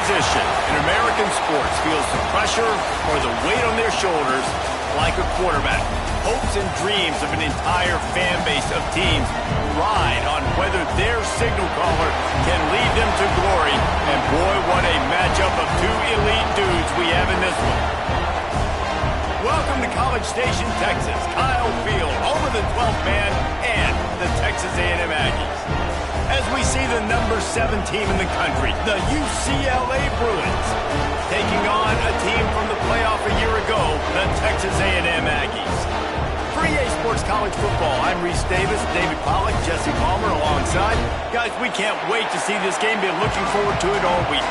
position in American sports feels the pressure or the weight on their shoulders like a quarterback. Hopes and dreams of an entire fan base of teams ride on whether their signal caller can lead them to glory. And boy, what a matchup of two elite dudes we have in this one. Welcome to College Station, Texas. Kyle Field, home of the 12th man and the Texas A&M Aggies. As we see the number 7 team in the country, the UCLA Bruins, taking on a team from the playoff a year ago, the Texas A&M Aggies. For EA Sports College Football, I'm Reese Davis, David Pollack, Jesse Palmer alongside. Guys, we can't wait to see this game. Been looking forward to it all week.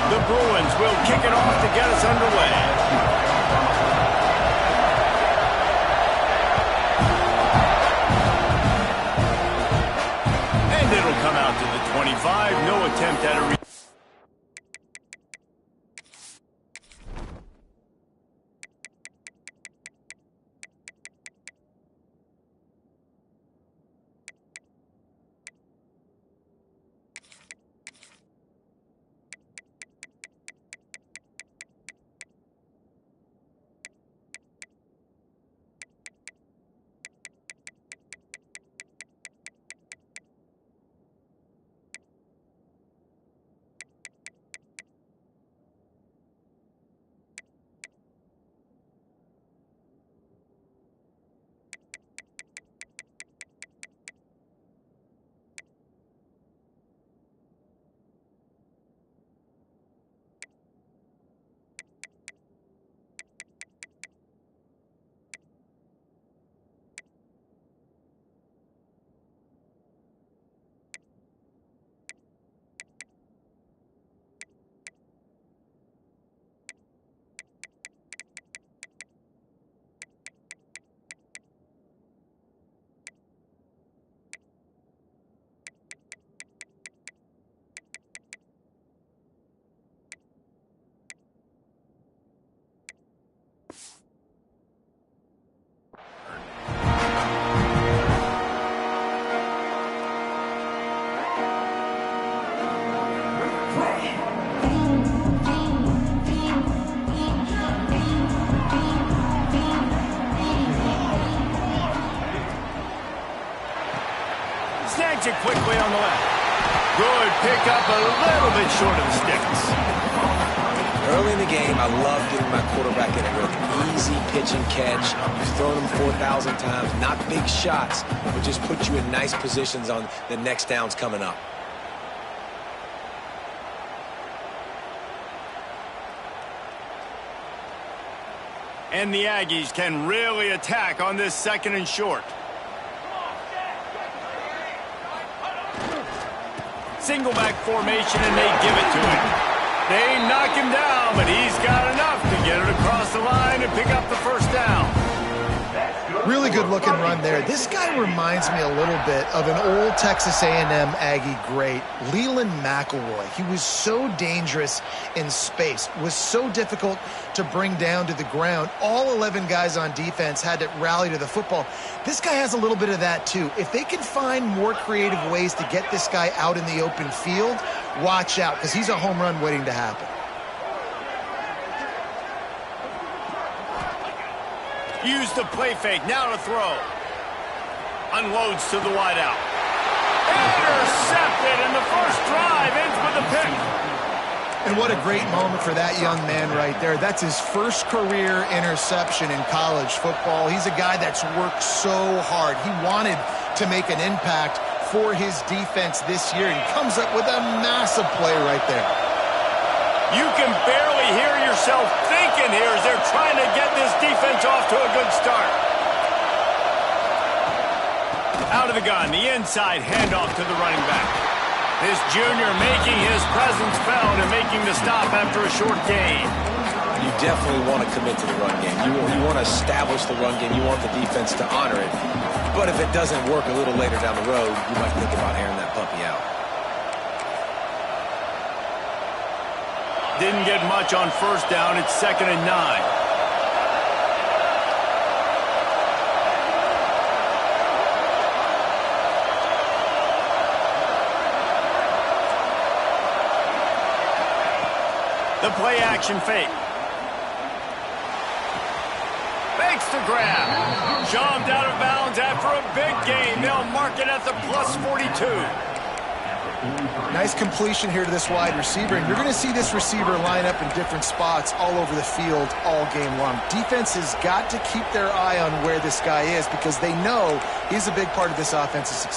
The Bruins will kick it off to get us underway. It'll come out to the 25. No attempt at a it quickly on the left. Good pickup, a little bit short of the sticks. Early in the game, I love giving my quarterback in a real easy pitch and catch. You've thrown him 4,000 times, not big shots, but just put you in nice positions on the next downs coming up. And the Aggies can really attack on this 2nd and short. Single back formation, and they give it to him. They knock him down, but he's got enough to get it across the line and pick up the first down. Really good looking run there. This guy reminds me a little bit of an old Texas A&M Aggie great, Leland McElroy. He was so dangerous in space, was so difficult to bring down to the ground. All 11 guys on defense had to rally to the football. This guy has a little bit of that too. If they can find more creative ways to get this guy out in the open field, watch out, because he's a home run waiting to happen. Use the play fake, now to throw. Unloads to the wideout. Intercepted, and the first drive ends with a pick. And what a great moment for that young man right there. That's his first career interception in college football. He's a guy that's worked so hard. He wanted to make an impact for his defense this year, and he comes up with a massive play right there. You can barely hear yourself thinking here as they're trying to get this defense off to a good start. Out of the gun, the inside handoff to the running back. This junior making his presence felt and making the stop after a short gain. You definitely want to commit to the run game. You want to establish the run game. You want the defense to honor it. But if it doesn't work a little later down the road, you might think about airing that puppy out. Didn't get much on first down. It's 2nd and 9. The play action fake. Makes the grab. Shoved out of bounds after a big gain. They'll mark it at the plus 42. Nice completion here to this wide receiver, and you're going to see this receiver line up in different spots all over the field all game long. Defense has got to keep their eye on where this guy is because they know he's a big part of this offensive success.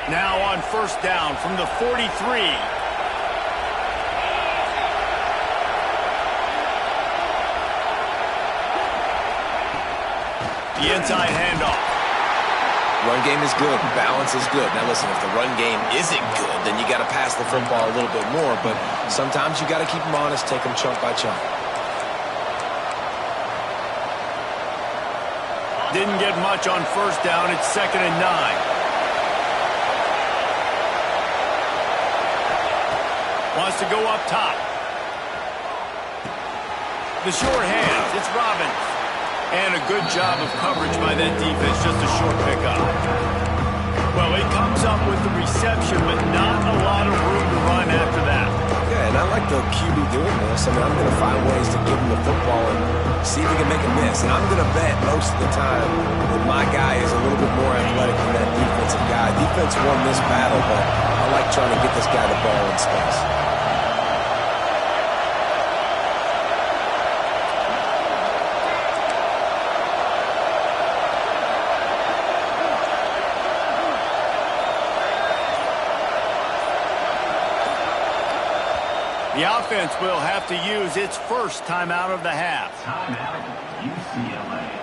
Now on first down from the 43. The inside handoff. Run game is good. Balance is good. Now listen, if the run game isn't good, then you got to pass the football a little bit more. But sometimes you got to keep them honest, take them chunk by chunk. Didn't get much on first down. It's 2nd and 9. Wants to go up top. The short hands. It's Robbins. And a good job of coverage by that defense. Just a short pickup. Well, he comes up with the reception, but not a lot of room to run after that. Yeah, and I like the QB doing this. I mean, I'm going to find ways to give him the football and see if he can make a miss. And I'm going to bet most of the time that my guy is a little bit more athletic than that defensive guy. Defense won this battle, but I like trying to get this guy the ball in space. The offense will have to use its first timeout of the half. Timeout, UCLA.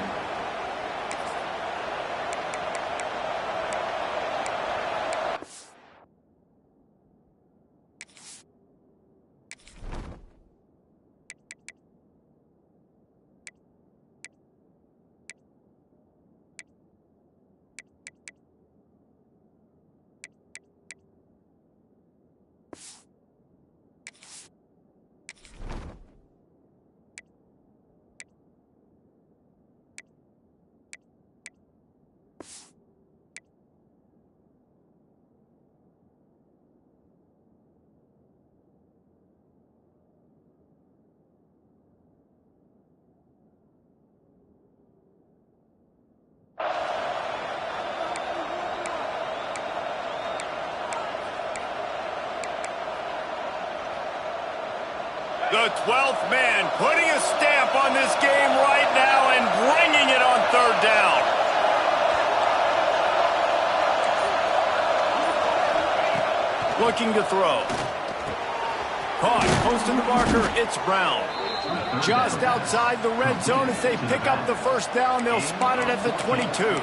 The 12th man putting a stamp on this game right now and bringing it on third down. Looking to throw. Caught, posting the marker, it's Brown. Just outside the red zone as they pick up the first down. They'll spot it at the 22.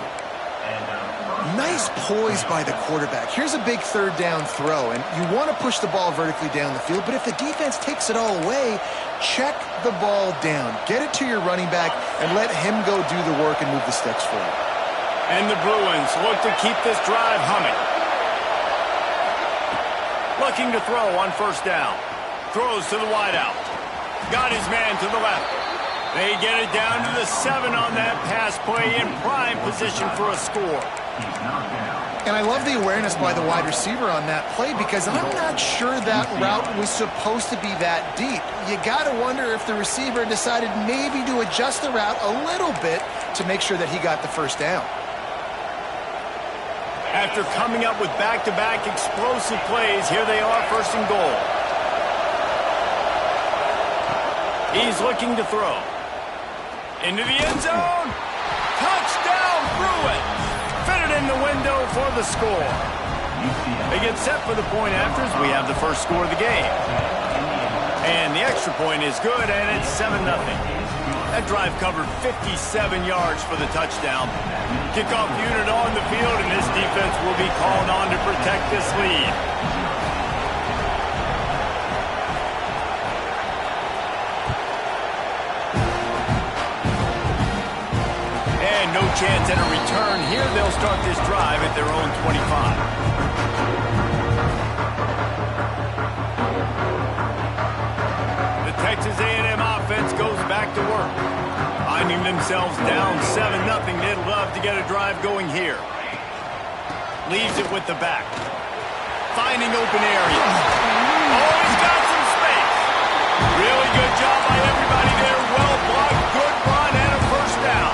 Nice poise by the quarterback. Here's a big third down throw, and you want to push the ball vertically down the field, but if the defense takes it all away, check the ball down. Get it to your running back and let him go do the work and move the sticks for you. And the Bruins look to keep this drive humming. Looking to throw on first down. Throws to the wideout. Got his man to the left. They get it down to the 7 on that pass play in prime position for a score. And I love the awareness by the wide receiver on that play because I'm not sure that route was supposed to be that deep. You got to wonder if the receiver decided maybe to adjust the route a little bit to make sure that he got the first down. After coming up with back-to-back explosive plays, here they are, first and goal. He's looking to throw. Into the end zone. Touchdown, Bruins. Fitted in the window for the score. They get set for the point afters. We have the first score of the game. And the extra point is good, and it's 7-0. That drive covered 57 yards for the touchdown. Kickoff unit on the field, and this defense will be called on to protect this lead. And no chance at a return here. They'll start this drive at their own 25. Texas A&M offense goes back to work. Finding themselves down 7-0, they'd love to get a drive going here. Leaves it with the back. Finding open areas. Oh, he's got some space. Really good job by everybody there. Well blocked, good run, and a first down.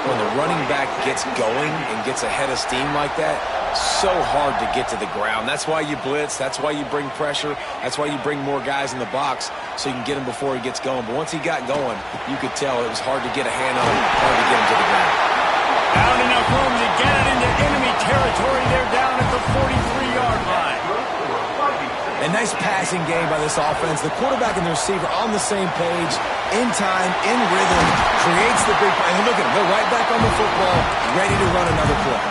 When the running back gets going and gets ahead of steam like that, so hard to get to the ground. That's why you blitz. That's why you bring pressure. That's why you bring more guys in the box so you can get him before he gets going. But once he got going, you could tell it was hard to get a hand on him, hard to get him to the ground. Not enough room to get it into enemy territory. They're down at the 43-yard line. A nice passing game by this offense. The quarterback and the receiver on the same page, in time, in rhythm, creates the big play. And look at them. They're right back on the football, ready to run another play.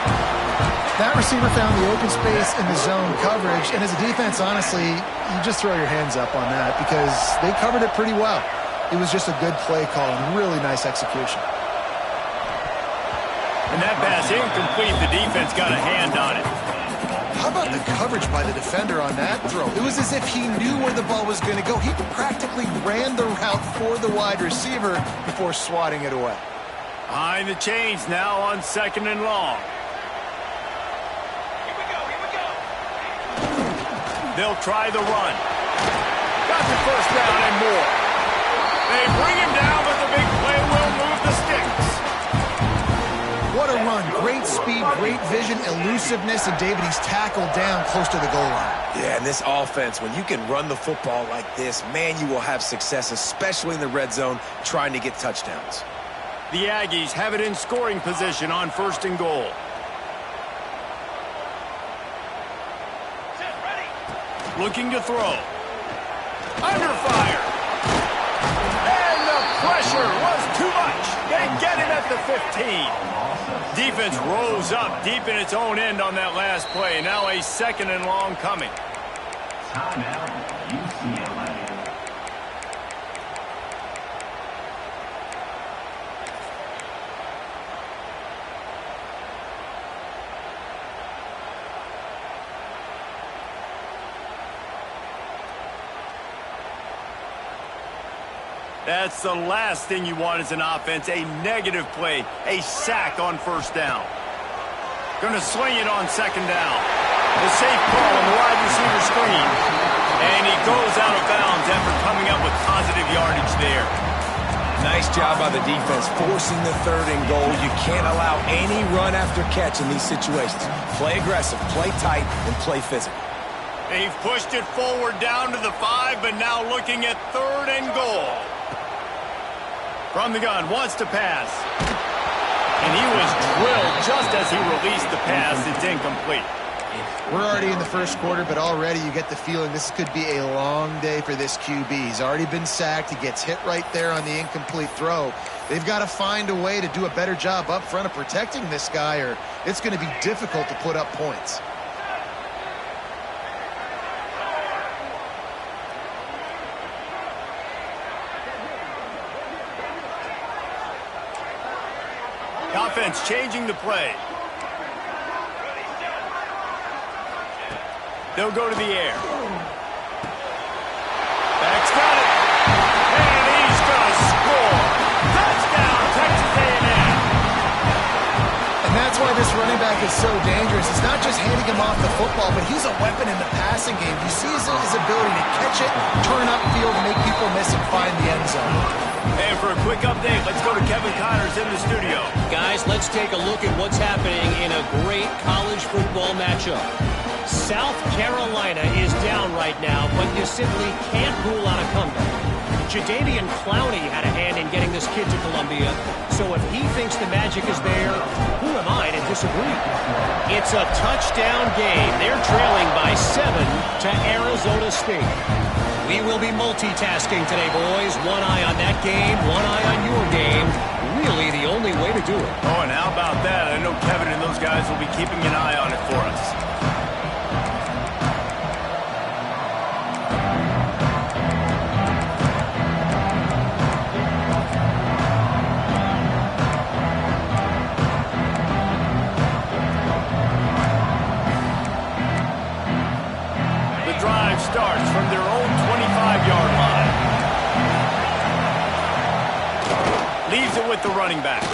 That receiver found the open space in the zone coverage, and as a defense, honestly, you just throw your hands up on that because they covered it pretty well. It was just a good play call and really nice execution. And that pass incomplete. The defense got a hand on it. How about the coverage by the defender on that throw? It was as if he knew where the ball was going to go. He practically ran the route for the wide receiver before swatting it away. Behind the chains now on 2nd and long. They'll try the run. Got the first down and more. They bring him down, but the big play will move the sticks. What a run. Great speed, great vision, elusiveness, and David, he's tackled down close to the goal line. Yeah, and this offense, when you can run the football like this, man, you will have success, especially in the red zone, trying to get touchdowns. The Aggies have it in scoring position on 1st and goal. Looking to throw. Under fire. And the pressure was too much. They get it at the 15. Defense rose up deep in its own end on that last play. Now a 2nd and long coming. Timeout, UCLA. That's the last thing you want as an offense, a negative play, a sack on 1st down. Going to swing it on 2nd down. The safe call on the wide receiver screen. And he goes out of bounds after coming up with positive yardage there. Nice job by the defense, forcing the 3rd and goal. You can't allow any run after catch in these situations. Play aggressive, play tight, and play physical. They've pushed it forward down to the 5, but now looking at 3rd and goal. From the gun, wants to pass. And he was drilled just as he released the pass. It's incomplete. We're already in the 1st quarter, but already you get the feeling this could be a long day for this QB. He's already been sacked. He gets hit right there on the incomplete throw. They've got to find a way to do a better job up front of protecting this guy, or it's going to be difficult to put up points. Offense changing the play. They'll go to the air. Back's got it. And he's going to score. Touchdown, Texas A&M. And that's why this running back is so dangerous. It's not just handing him off the football, but he's a weapon in the passing game. You see his ability to catch it, turn upfield, make people miss, and find the end zone. And for a quick update, let's go to Kevin Connors in the studio. Guys, let's take a look at what's happening in a great college football matchup. South Carolina is down right now, but you simply can't rule out a comeback. Jadeveon Clowney had a hand in getting this kid to Columbia, so if he thinks the magic is there, who am I to disagree? It's a touchdown game. They're trailing by 7 to Arizona State. We will be multitasking today, boys. One eye on that game, one eye on your game. Really the only way to do it. Oh, and how about that? I know Kevin and those guys will be keeping an eye on it for us. The drive starts from their own 25-yard line. Leaves it with the running back.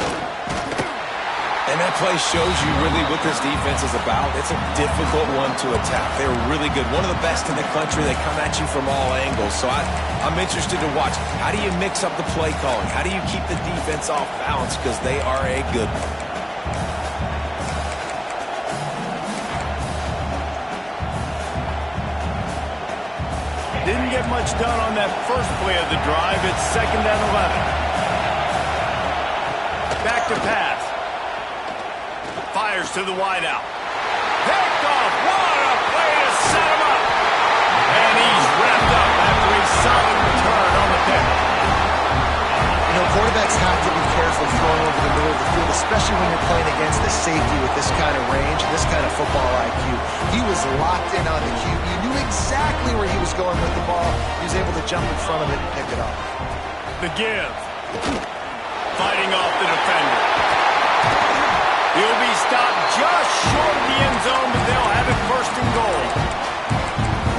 And that play shows you really what this defense is about. It's a difficult one to attack. They're really good. One of the best in the country. They come at you from all angles. So I'm interested to watch. How do you mix up the play calling? How do you keep the defense off balance? Because they are a good one. Didn't get much done on that first play of the drive. It's 2nd and 11. Back to pass. Fires to the wideout. Picked off. What a play to set him up. And he's wrapped up after a solid return on the pick. You know, quarterbacks have to be careful throwing over the middle of the field, especially when you're playing against the safety with this kind of range, this kind of football IQ. He was locked in on the QB. He knew exactly where he was going with the ball. He was able to jump in front of it and pick it up. The give. Fighting off the defender. He'll be stopped just short of the end zone, but they'll have it 1st and goal.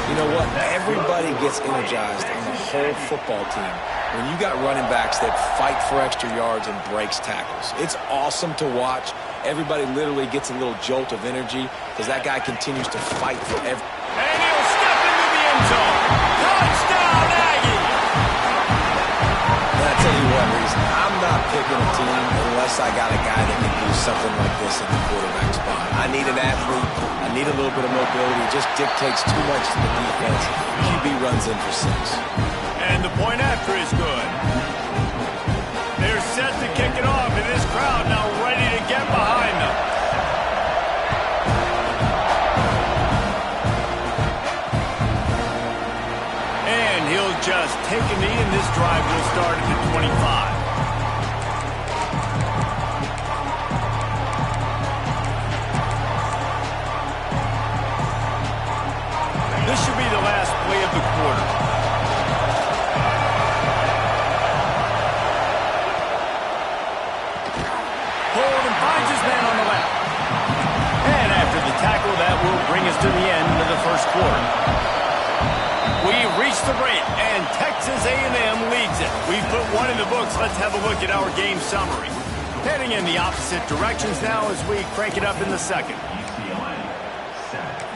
You know what? Everybody gets energized on the whole football team when you got running backs that fight for extra yards and breaks tackles. It's awesome to watch. Everybody literally gets a little jolt of energy because that guy continues to fight for every... And he'll step into the end zone. Touchdown, Aggie! And I tell you what, Reese, I'm not picking a team unless I got a guy that can do something like this in the quarterback spot. I need an athlete. I need a little bit of mobility. It just dictates too much to the defense. QB runs in for 6. And the point after is good. They're set to kick it off, and this crowd now ready to get behind them. And he'll just take a knee, and this drive will start at the 25. This should be the last play of the quarter. Holden finds his man on the left. And after the tackle, that will bring us to the end of the first quarter. We've reached the break, and Texas A&M leads it. We've put one in the books. Let's have a look at our game summary. Heading in the opposite directions now as we crank it up in the second. UCLA, 7.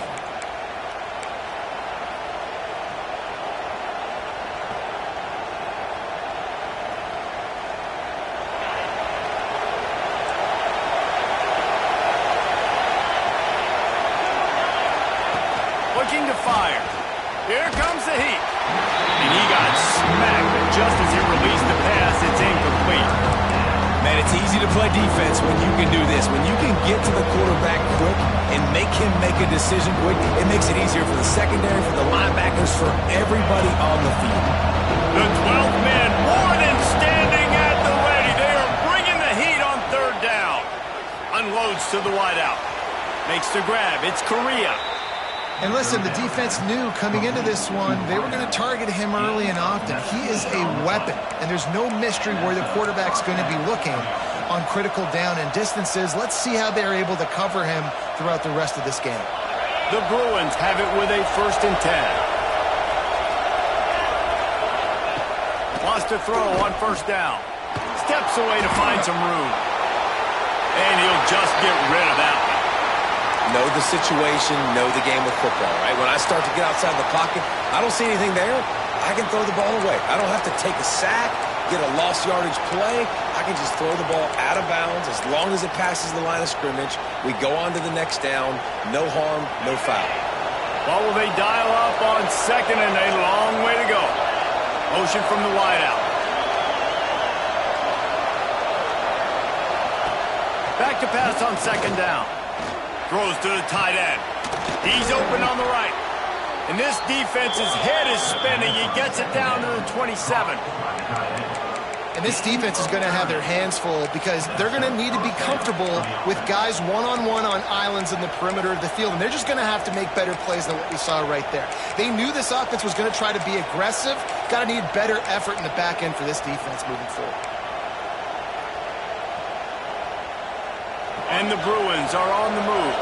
Looking to fire. Here comes the heat. And he got smacked, but just as he released the pass, it's incomplete. Man, it's easy to play defense when you can do this. When you can get to the quarterback quick and make him make a decision quick, it makes it easier for the secondary, for the linebackers, for everybody on the field. The 12th man, Warden, standing at the ready. They are bringing the heat on 3rd down. Unloads to the wideout. Makes the grab. It's Korea. And listen, the defense knew coming into this one, they were going to target him early and often. He is a weapon, and there's no mystery where the quarterback's going to be looking on critical down and distances. Let's see how they're able to cover him throughout the rest of this game. The Bruins have it with a 1st and 10. Wants to throw on 1st down. Steps away to find some room. And he'll just get rid of that one. Know the situation, know the game of football, right? When I start to get outside the pocket, I don't see anything there, I can throw the ball away. I don't have to take a sack, get a lost yardage play. I can just throw the ball out of bounds as long as it passes the line of scrimmage. We go on to the next down. No harm, no foul. Well, will they dial up on 2nd and a long way to go? Motion from the wideout. Back to pass on 2nd down. Throws to the tight end. He's open on the right. And this defense's head is spinning. He gets it down to the 27. And this defense is going to have their hands full because they're going to need to be comfortable with guys one-on-one on islands in the perimeter of the field. And they're just going to have to make better plays than what we saw right there. They knew this offense was going to try to be aggressive. Got to need better effort in the back end for this defense moving forward. And the Bruins are on the move.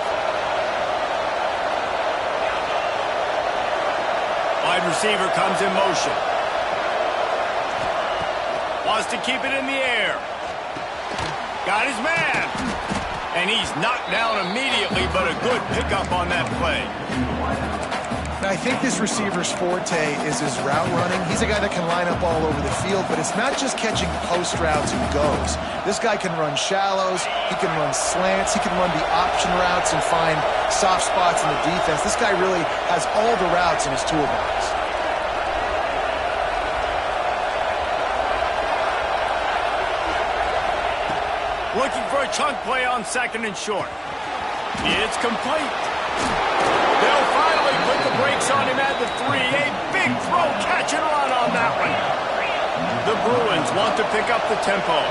Wide receiver comes in motion. Wants to keep it in the air. Got his man. And he's knocked down immediately, but a good pickup on that play. Now, I think this receiver's forte is his route running. He's a guy that can line up all over the field, but it's not just catching post routes and goes. This guy can run shallows, he can run slants, he can run the option routes and find soft spots in the defense. This guy really has all the routes in his toolbox. Looking for a chunk play on 2nd and short. It's complete. They'll finally put the brakes on him at the 3. A big throw, catch and run on that one. The Bruins want to pick up the tempo.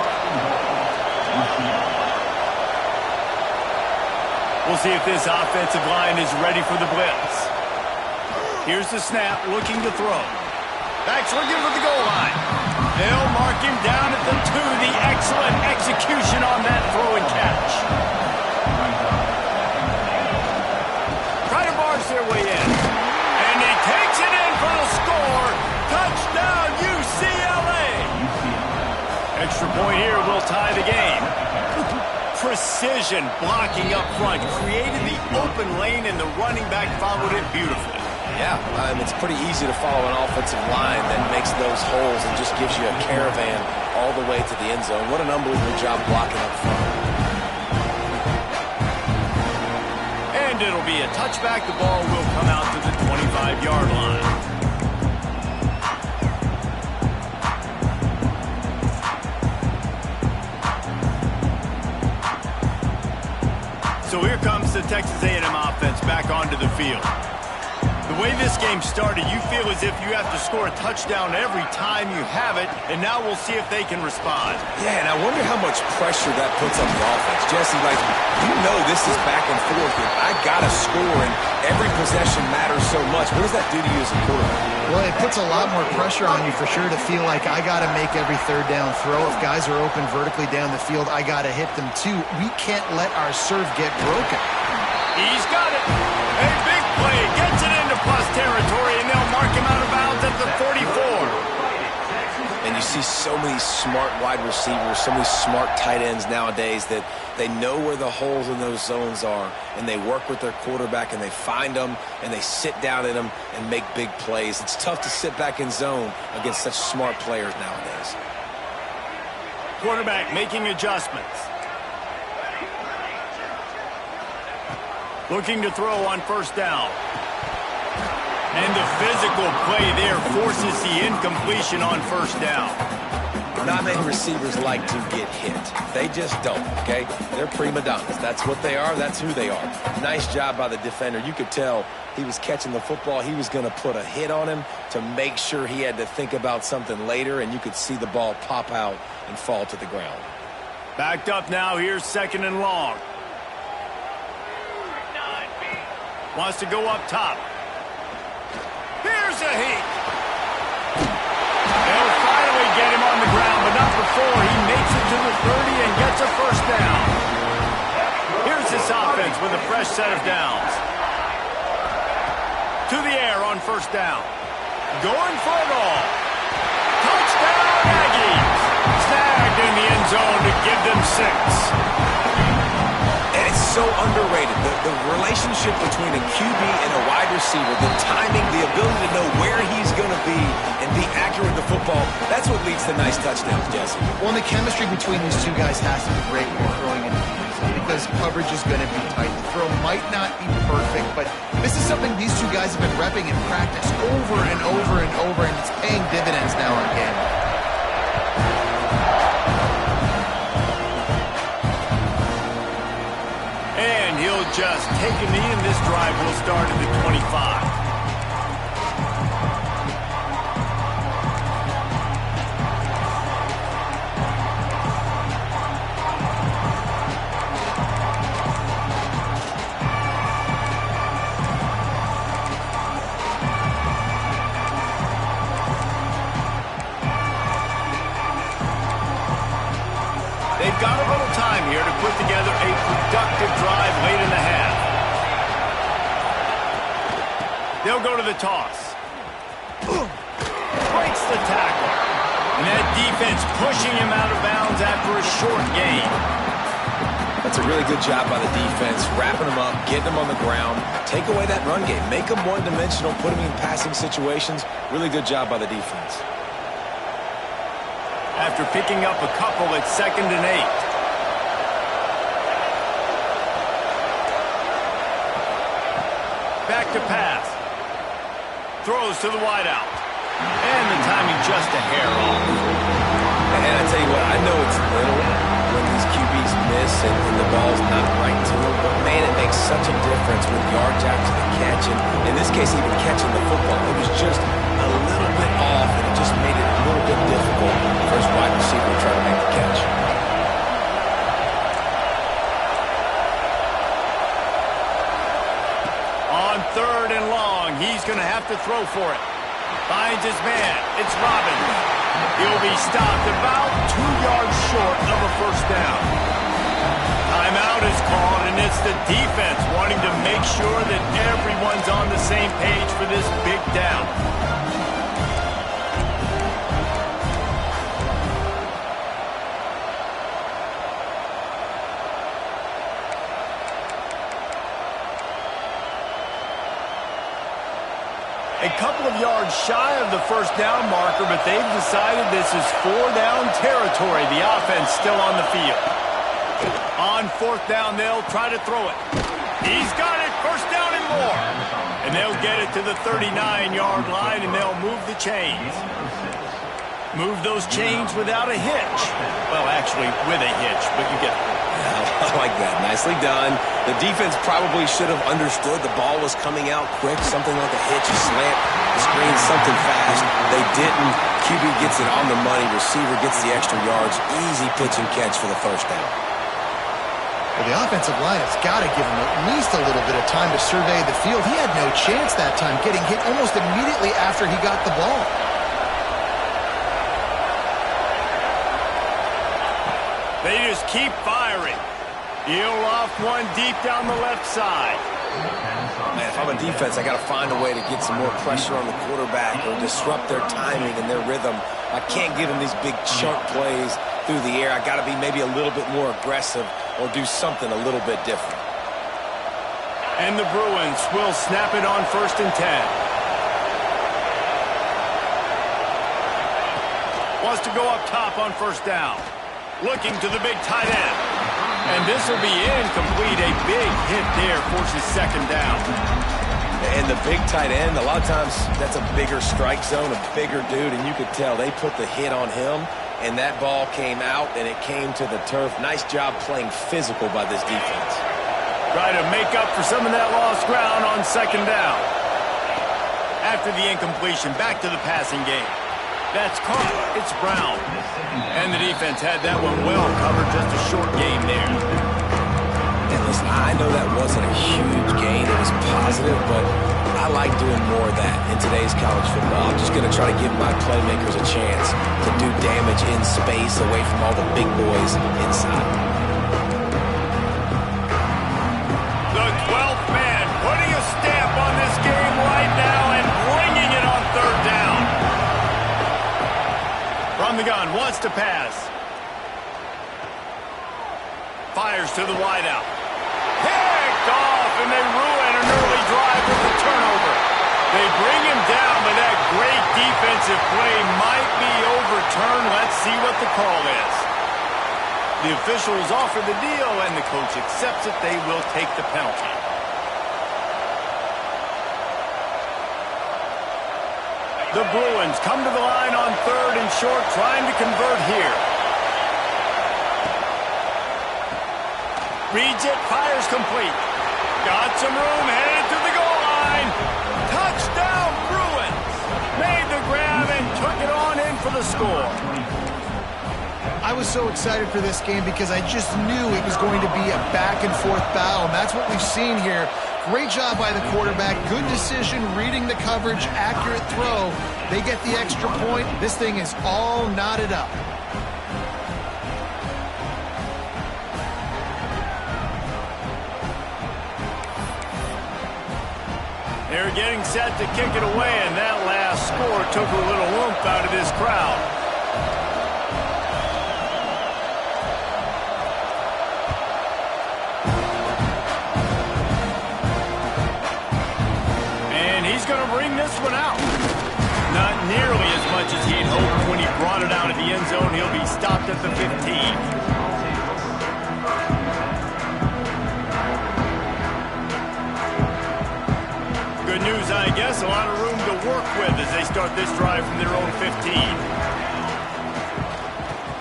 We'll see if this offensive line is ready for the blitz. Here's the snap, looking to throw. Backs looking for the goal line. They'll mark him down at the 2. The excellent execution on that throw and catch. Try to barge their way in. And he takes it in for the score. Touchdown, UCLA. Extra point here will tie the game. Precision blocking up front. Created the open lane, and the running back followed it beautifully. Yeah, it's pretty easy to follow an offensive line that makes those holes and just gives you a caravan all the way to the end zone. What an unbelievable job blocking up front. And it'll be a touchback. The ball will come out to the 25-yard line. So here comes the Texas A&M offense back onto the field. The way this game started, you feel as if you have to score a touchdown every time you have it, and now we'll see if they can respond. Yeah, and I wonder how much pressure that puts on the offense. Jesse, like, you know this is back and forth, and I got to score, and every possession matters so much. What does that do to you as a quarterback? Well, it puts a lot more pressure on you for sure to feel like I got to make every 3rd down throw. If guys are open vertically down the field, I got to hit them too. We can't let our serve get broken. He's got it. A big play. Gets it into plus territory, and they'll mark him out of bounds at the 44. And you see so many smart wide receivers, so many smart tight ends nowadays that they know where the holes in those zones are, and they work with their quarterback, and they find them, and they sit down in them and make big plays. It's tough to sit back in zone against such smart players nowadays. Quarterback making adjustments. Looking to throw on 1st down. And the physical play there forces the incompletion on 1st down. Not many receivers like to get hit. They just don't, okay? They're prima donnas. That's what they are. That's who they are. Nice job by the defender. You could tell he was catching the football. He was going to put a hit on him to make sure he had to think about something later, and you could see the ball pop out and fall to the ground. Backed up now. Here's 2nd and long. Wants to go up top. Here's a heat. They'll finally get him on the ground, but not before he makes it to the 30 and gets a 1st down. Here's this offense with a fresh set of downs. To the air on 1st down. Going for it all. Touchdown, Aggies. Snagged in the end zone to give them 6. And it's so underrated. The relationship between a QB and a wide receiver, the timing, the ability to know where he's going to be and be accurate with the football, that's what leads to nice touchdowns, Jesse. Well, and the chemistry between these two guys has to be great when we're throwing into the end zone because coverage is going to be tight. The throw might not be perfect, but this is something these two guys have been repping in practice over and over and over, and it's paying dividends now on game. And he'll just take a knee, and this drive will start at the 25. They've got a little time here to put together a productive drive late in the half. They'll go to the toss. Breaks the tackle. And that defense pushing him out of bounds after a short gain. That's a really good job by the defense, wrapping him up, getting him on the ground, take away that run game, make him one-dimensional, put him in passing situations. Really good job by the defense. After picking up a couple at 2nd and 8. Back to pass. Throws to the wideout. And the timing just a hair off. And I tell you what, I know it's little when these QBs miss and the ball's not right to them, but man, it makes such a difference with yards after the catch, and in this case, even catching the football. It was just a little bit off, and it just made it a little bit difficult for his wide receiver to try to make the catch. On 3rd and long, he's going to have to throw for it. Finds his man. It's Robbins. He'll be stopped about 2 yards short of a first down. Timeout is called, and it's the defense wanting to make sure that everyone's on the same page for this big down. A couple of yards shy of the first down marker, but they've decided this is 4-down territory. The offense still on the field. On 4th down, they'll try to throw it. He's got it, 1st down and more. And they'll get it to the 39-yard line, and they'll move the chains. Move those chains without a hitch. Well, actually, with a hitch, but you get it. I like that. Nicely done. The defense probably should have understood the ball was coming out quick, something like a hitch, a slant, a screen, something fast. They didn't. QB gets it on the money. Receiver gets the extra yards. Easy pitch and catch for the first down. Well, the offensive line has got to give him at least a little bit of time to survey the field. He had no chance that time, getting hit almost immediately after he got the ball. They just keep firing. He'll loft one deep down the left side. Man, if I'm a defense, I got to find a way to get some more pressure on the quarterback or disrupt their timing and their rhythm. I can't give them these big chunk plays through the air. I got to be maybe a little bit more aggressive or do something a little bit different. And the Bruins will snap it on 1st and 10. Wants to go up top on 1st down. Looking to the big tight end. And this will be incomplete. A big hit there forces 2nd down. And the big tight end, a lot of times that's a bigger strike zone, a bigger dude, and you could tell they put the hit on him, and that ball came out, and it came to the turf. Nice job playing physical by this defense. Try to make up for some of that lost ground on 2nd down. After the incompletion, back to the passing game. That's caught. It's Brown. And the defense had that one well covered. Just a short game there. And listen, I know that wasn't a huge gain. It was positive, but I like doing more of that in today's college football. I'm just going to try to give my playmakers a chance to do damage in space away from all the big boys inside. The 12th man putting a stamp on this game right now and bringing it on 3rd down. From the gun, wants to pass. Fires to the wideout. Picked off, and they ruin an early drive with a turnover. They bring him down, but that great defensive play might be overturned. Let's see what the call is. The officials offer the deal, and the coach accepts it. They will take the penalty. The Bruins come to the line on 3rd and short, trying to convert here. Reads it, fires complete. Got some room, headed to the goal line. Touchdown, Bruins! Made the grab and took it on in for the score. I was so excited for this game because I just knew it was going to be a back-and-forth battle, and that's what we've seen here. Great job by the quarterback. Good decision, reading the coverage, accurate throw. They get the extra point. This thing is all knotted up. They're getting set to kick it away, and that last score took a little oomph out of this crowd. first one out. Not nearly as much as he'd hoped when he brought it out of the end zone. He'll be stopped at the 15. Good news, I guess. A lot of room to work with as they start this drive from their own 15.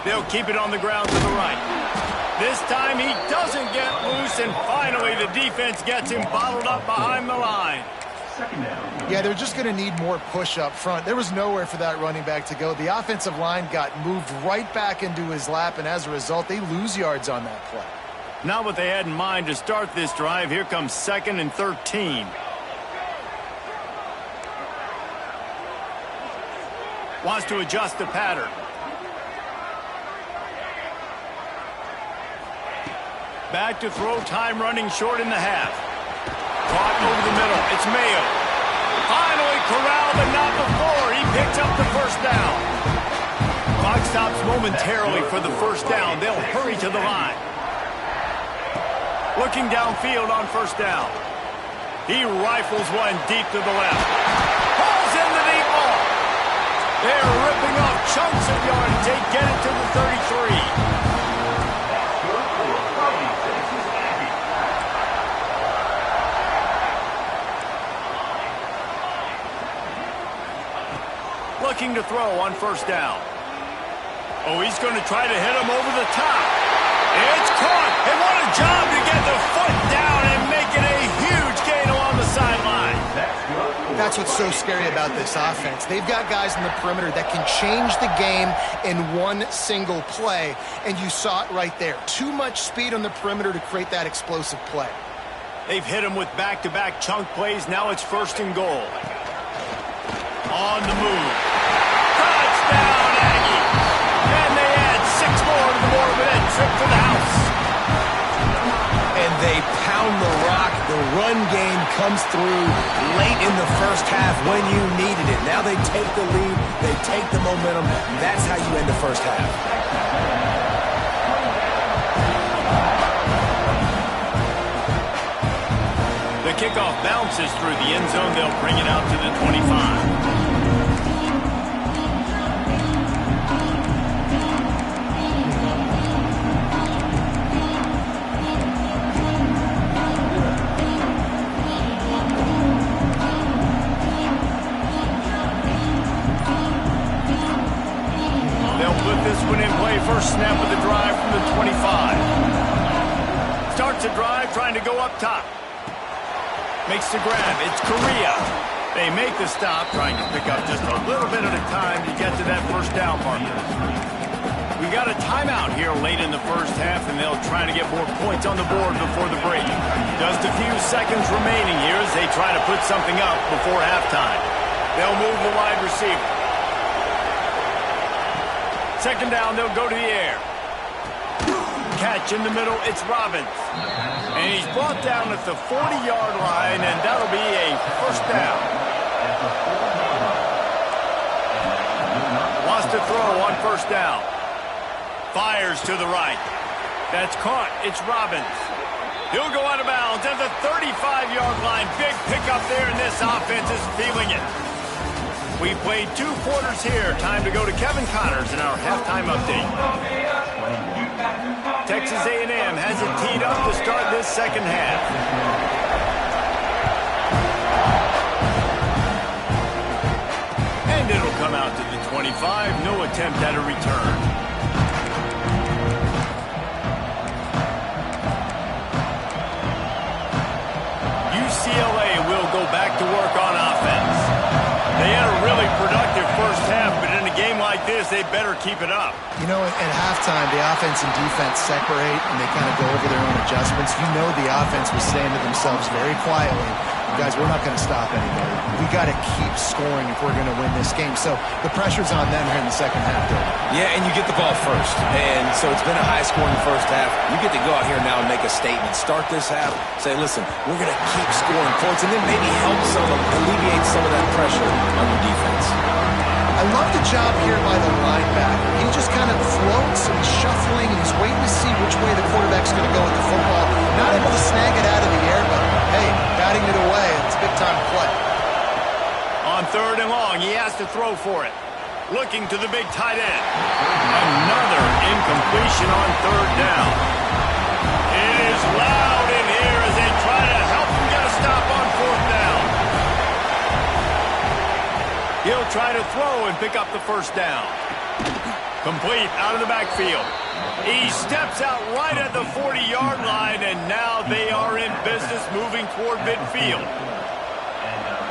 They'll keep it on the ground to the right. This time he doesn't get loose, and finally the defense gets him bottled up behind the line. Yeah, they're just going to need more push up front. There was nowhere for that running back to go. The offensive line got moved right back into his lap, and as a result, they lose yards on that play. Not what they had in mind to start this drive. Here comes 2nd and 13. Wants to adjust the pattern. Back to throw, time running short in the half. Caught over the middle. It's Mayo. Finally corralled, but not before. He picks up the first down. Clock stops momentarily for the first down. They'll hurry to the line. Looking downfield on first down. He rifles one deep to the left. Pulls in the deep ball. They're ripping off chunks of yards. They get it to the 33. Looking to throw on first down. Oh, he's going to try to hit him over the top. It's caught. And what a job to get the foot down and make it a huge gain along the sideline. That's what's so scary about this offense. They've got guys in the perimeter that can change the game in one single play, and you saw it right there. Too much speed on the perimeter to create that explosive play. They've hit him with back-to-back chunk plays. Now it's 1st and goal. On the move. Touchdown, Aggie! And they add 6 more to the board with that trip to the house. And they pound the rock. The run game comes through late in the first half when you needed it. Now they take the lead. They take the momentum. That's how you end the first half. The kickoff bounces through the end zone. They'll bring it out to the 25. This one in play, first snap of the drive from the 25. Starts a drive trying to go up top. Makes the grab. It's Korea. They make the stop, trying to pick up just a little bit at a time to get to that first down marker. We got a timeout here late in the first half, and they'll try to get more points on the board before the break. Just a few seconds remaining here as they try to put something up before halftime. They'll move the wide receiver. 2nd down, they'll go to the air. Catch in the middle, it's Robbins. And he's brought down at the 40-yard line, and that'll be a first down. Wants to throw on first down. Fires to the right. That's caught, it's Robbins. He'll go out of bounds at the 35-yard line. Big pickup there, and this offense is feeling it. We played 2 quarters here. Time to go to Kevin Connors in our halftime update. Texas A&M has it teed up to start this second half. And it'll come out to the 25. No attempt at a return. UCLA will go back to work on offense. They had a really productive first half, but in a game like this, they better keep it up. You know, at halftime, the offense and defense separate, and they kind of go over their own adjustments. You know the offense was saying to themselves very quietly, guys, we're not going to stop anybody. We got to keep scoring if we're going to win this game. So the pressure's on them here in the second half, David. Yeah, and you get the ball first. And so it's been a high-scoring first half. You get to go out here now and make a statement. Start this half, say, listen, we're going to keep scoring points, and then maybe help alleviate some of that pressure on your defense. I love the job here by the linebacker. He just kind of floats and shuffling, and he's waiting to see which way the quarterback's going to go with the football. Not able to snag it out of the air, but, hey, batting it away. It's a big-time play. On On 3rd and long, he has to throw for it. Looking to the big tight end. Another incompletion on 3rd down. It is loud in here as they try to help him get a stop on 4th down. He'll try to throw and pick up the 1st down. Complete out of the backfield. He steps out right at the 40-yard line, and now they are in business moving toward midfield.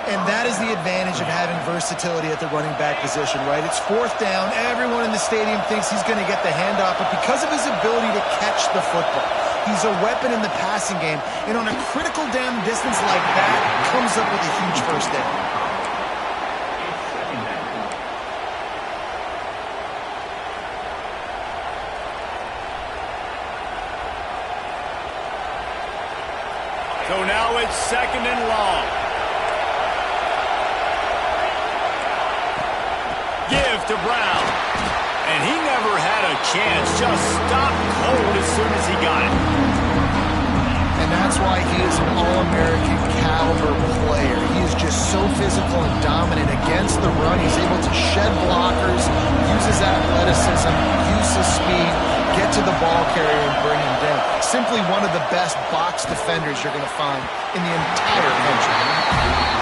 And that is the advantage of having versatility at the running back position, right? It's 4th down. Everyone in the stadium thinks he's going to get the handoff, but because of his ability to catch the football, he's a weapon in the passing game. And on a critical down distance like that, comes up with a huge 1st down. So now it's 2nd and long. Give to Brown. And he never had a chance. Just stopped cold as soon as he got it. And that's why he is an All-American caliber player. He is just so physical and dominant against the run. He's able to shed blockers, use his athleticism, use his speed, get to the ball carrier and bring him down. Simply one of the best box defenders you're going to find in the entire country.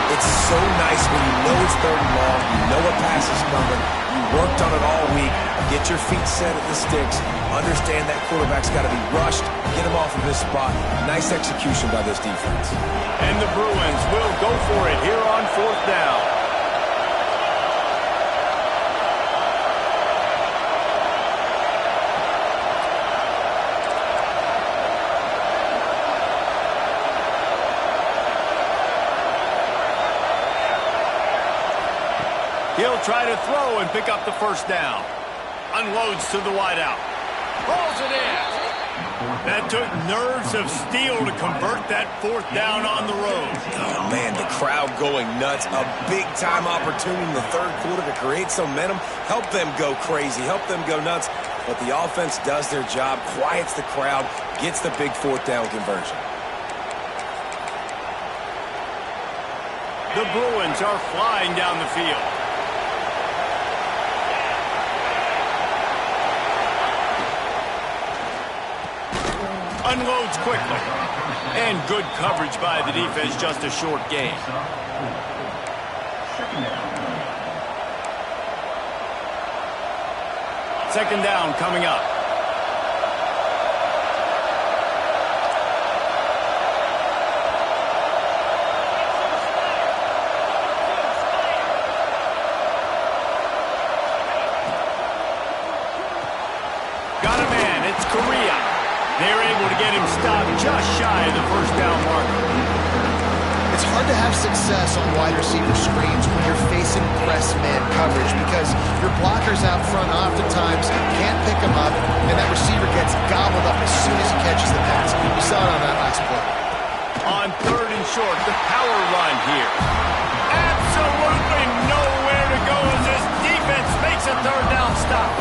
It's so nice when you know it's 3rd and long, you know a pass is coming, you worked on it all week, get your feet set at the sticks, understand that quarterback's got to be rushed, get him off of his spot. Nice execution by this defense. And the Bruins will go for it here on 4th down. He'll try to throw and pick up the 1st down. Unloads to the wideout. Rolls it in. That took nerves of steel to convert that 4th down on the road. Oh, man, the crowd going nuts. A big-time opportunity in the 3rd quarter to create some momentum, help them go crazy, help them go nuts. But the offense does their job, quiets the crowd, gets the big 4th down conversion. The Bruins are flying down the field. Unloads quickly. And good coverage by the defense, just a short gain. 2nd down coming up. Got a man, it's Korea. They're able to get him stopped just shy of the 1st down marker. It's hard to have success on wide receiver screens when you're facing press man coverage because your blockers out front oftentimes can't pick him up, and that receiver gets gobbled up as soon as he catches the pass. We saw it on that last play. On 3rd and short, the power run here. Absolutely nowhere to go as this defense makes a 3rd down stop.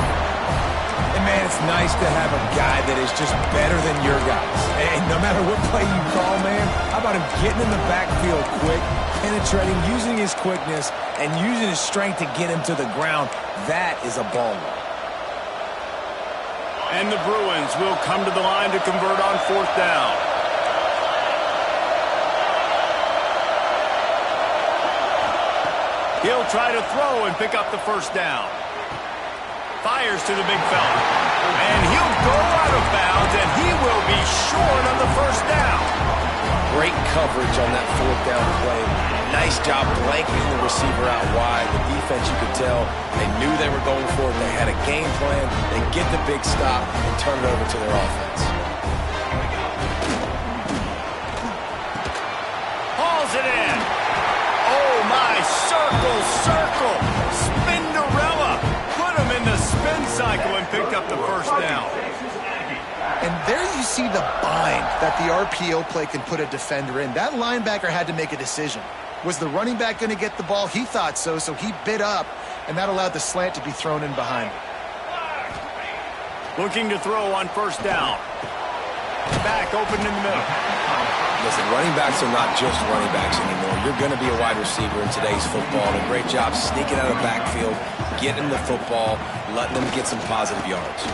And, man, it's nice to have a guy that is just better than your guys. And no matter what play you call, man, how about him getting in the backfield quick, penetrating, using his quickness, and using his strength to get him to the ground? That is a ball run. And the Bruins will come to the line to convert on 4th down. He'll try to throw and pick up the 1st down. Fires to the big fella. And he'll go out of bounds, and he will be short on the 1st down. Great coverage on that 4th down play. Nice job blanketing the receiver out wide. The defense, you could tell, they knew they were going for it. They had a game plan. They get the big stop and turn it over to their offense. Hauls it in. Oh, my, circle, circle. Spinderella. Put him in the spin cycle and picked up the 1st down. And there you see the bind that the RPO play can put a defender in. That linebacker had to make a decision. Was the running back going to get the ball? He thought so, so he bid up, and that allowed the slant to be thrown in behind him. Looking to throw on 1st down. Back open in the middle. Listen, running backs are not just running backs anymore. You're going to be a wide receiver in today's football. And a great job sneaking out of the backfield, getting the football, letting them get some positive yards.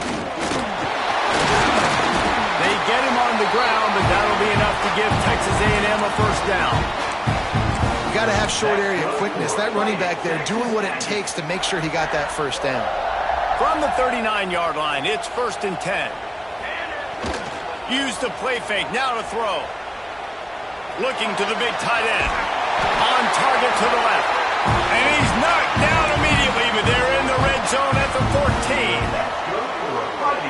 They get him on the ground, but that'll be enough to give Texas A&M a first down. You got to have short area quickness. That running back there doing what it takes to make sure he got that first down. From the 39-yard line, it's 1st and 10. Use the play fake, now to throw. Looking to the big tight end. On target to the left. And he's knocked down immediately, but they're in the red zone at the 14.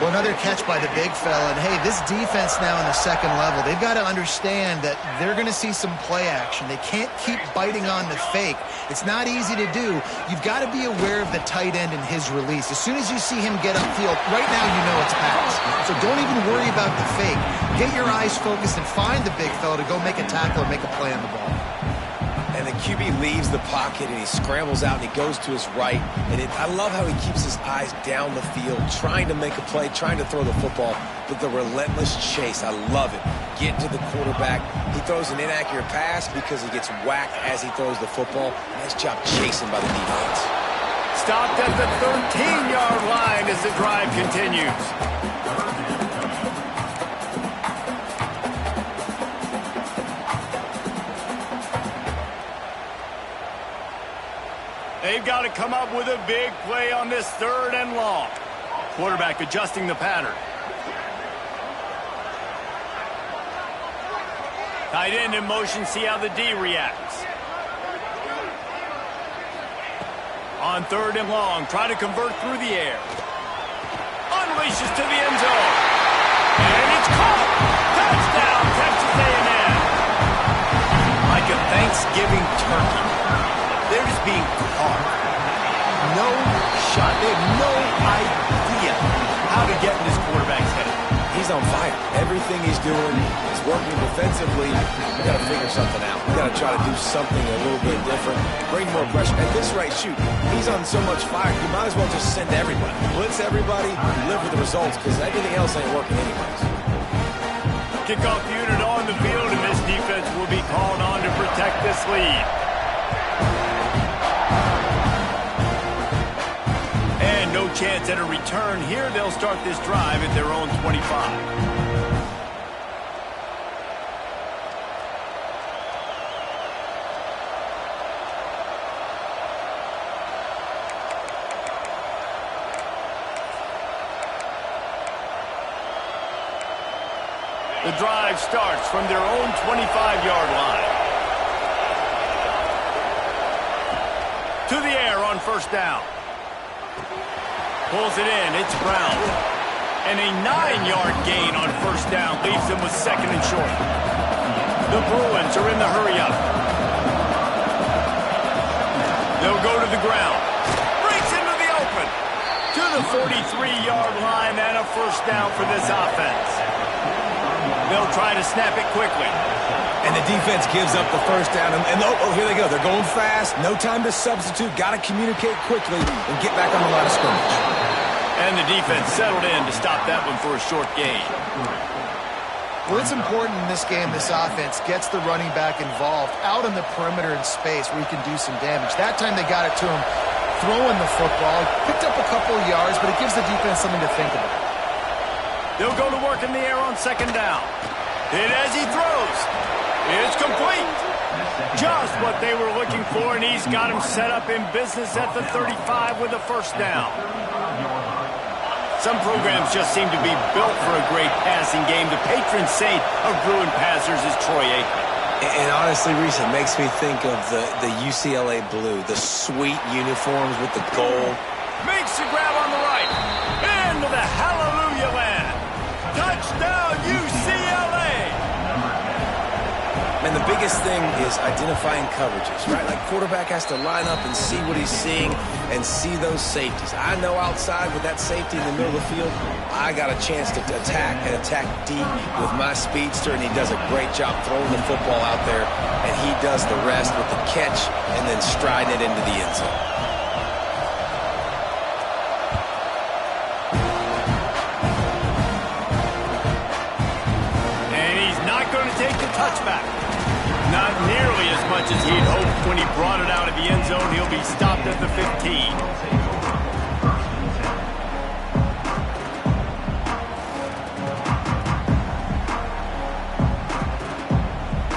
Well, another catch by the big fella. And, hey, this defense now in the second level, they've got to understand that they're going to see some play action. They can't keep biting on the fake. It's not easy to do. You've got to be aware of the tight end and his release. As soon as you see him get upfield, right now you know it's pass. So don't even worry about the fake. Get your eyes focused and find the big fella to go make a tackle or make a play on the ball. And the QB leaves the pocket, and he scrambles out, and he goes to his right. And I love how he keeps his eyes down the field, trying to make a play, trying to throw the football, but the relentless chase, I love it. Get to the quarterback. He throws an inaccurate pass because he gets whacked as he throws the football. Nice job chasing by the defense. Stopped at the 13-yard line as the drive continues. They've got to come up with a big play on this 3rd and long. Quarterback adjusting the pattern. Tight end in motion, see how the D reacts. On 3rd and long, try to convert through the air. Unleashes to the end zone. And it's caught. Touchdown, Texas A&M. Like a Thanksgiving turkey. They're just being caught. No shot. They have no idea how to get in this quarterback's head. He's on fire. Everything he's doing is working defensively. We got to figure something out. We got to try to do something a little bit different. Bring more pressure. At this rate, shoot, he's on so much fire, you might as well just send everybody. Blitz everybody, live with the results, because everything else ain't working anyways. Kickoff unit on the field, and this defense will be called on to protect this lead. No chance at a return here. They'll start this drive at their own 25. The drive starts from their own 25-yard line. To the air on 1st down. Pulls it in, it's Brown. And a 9-yard gain on 1st down leaves them with 2nd and short. The Bruins are in the hurry-up. They'll go to the ground. Breaks into the open. To the 43-yard line and a 1st down for this offense. They'll try to snap it quickly. And the defense gives up the 1st down. And here they go. They're going fast. No time to substitute. Got to communicate quickly and get back on the line of scrimmage. And the defense settled in to stop that one for a short gain. Well, it's important in this game, this offense gets the running back involved out on the perimeter in space where he can do some damage. That time they got it to him throwing the football. Picked up a couple of yards, but it gives the defense something to think about. They'll go to work in the air on 2nd down. Hit as he throws. It's complete. Just what they were looking for, and he's got him set up in business at the 35 with a 1st down. Some programs just seem to be built for a great passing game. The patron saint of Bruin passers is Troy Aikman. And honestly, Reese, it makes me think of the UCLA blue, the sweet uniforms with the gold. Makes the grab on the right. Into the hallelujah land. Touchdown, UCLA. And the biggest thing is identifying coverages, right? Like quarterback has to line up and see what he's seeing and see those safeties. I know outside with that safety in the middle of the field, I got a chance to attack and attack deep with my speedster, and he does a great job throwing the football out there, and he does the rest with the catch and then striding it into the end zone. touchback. Not nearly as much as he'd hoped when he brought it out of the end zone. He'll be stopped at the 15.